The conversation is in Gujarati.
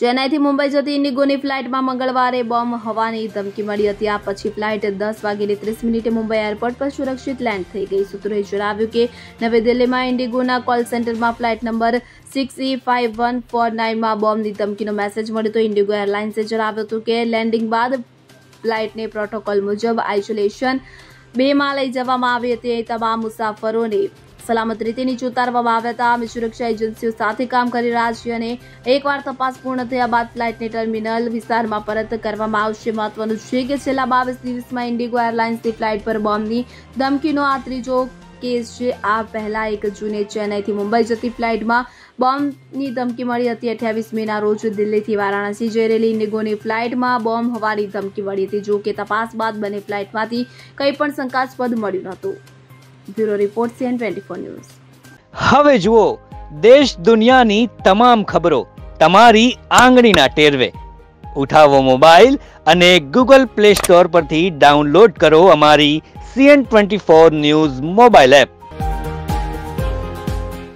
ચેન્નાઈથી મુંબઈ જતી ઇન્ડિગોની ફ્લાઇટમાં મંગળવારે બોમ્બ હોવાની ધમકી મળી હતી। આ પછી ફ્લાઇટ 10:30 મુંબઈ એરપોર્ટ પર સુરક્ષિત લેન્ડ થઈ ગઈ। સૂત્રોએ જણાવ્યું કે નવી દિલ્હીમાં ઇન્ડિગોના કોલ સેન્ટરમાં ફ્લાઇટ નંબર 6E5149માં બોમ્બની ધમકીનો મેસેજ મળ્યો હતો। ઇન્ડિગો એરલાઇન્સે જણાવ્યું હતું કે લેન્ડિંગ બાદ ફ્લાઇટને પ્રોટોકોલ મુજબ આઇસોલેશન 2માં લઈ જવામાં આવી હતી। તમામ મુસાફરોને સલામત રીતે નીચે ઉતારવામાં આવ્યા હતા। અમે સુરક્ષા એજન્સીઓ સાથે કામ કરી રહ્યા છીએ અને એકવાર તપાસ પૂર્ણ થયા બાદ ફ્લાઇટને ટર્મિનલ વિસ્તારમાં પરત કરવામાં આવશે। મહત્વનું છે કે છેલ્લા 22 દિવસમાં ઇન્ડિગો એરલાઇન્સની ફ્લાઇટ પર બોમ્બની ધમકીનો આ ત્રીજો કેસ છે। આ પહેલા 1 જૂને ચેન્નાઈથી મુંબઈ જતી ફ્લાઇટમાં બોમ્બની ધમકી મળી હતી। 28 મેના રોજ દિલ્હીથી વારાણસી જઈ રહેલી ઇન્ડિગોની ફ્લાઇટમાં બોમ્બ હોવાની ધમકી મળી હતી। જો કે તપાસ બાદ બંને ફ્લાઇટમાંથી કંઈ પણ શંકાસ્પદ મળ્યું નહોતું। Bureau report CN24 news. હવે જુઓ દેશ દુનિયાની તમામ ખબરો તમારી આંગળીના ટેરવે। ઉઠાવો મોબાઈલ અને Google Play Store પરથી ડાઉનલોડ કરો અમારી CN24 ન્યૂઝ મોબાઈલ એપ।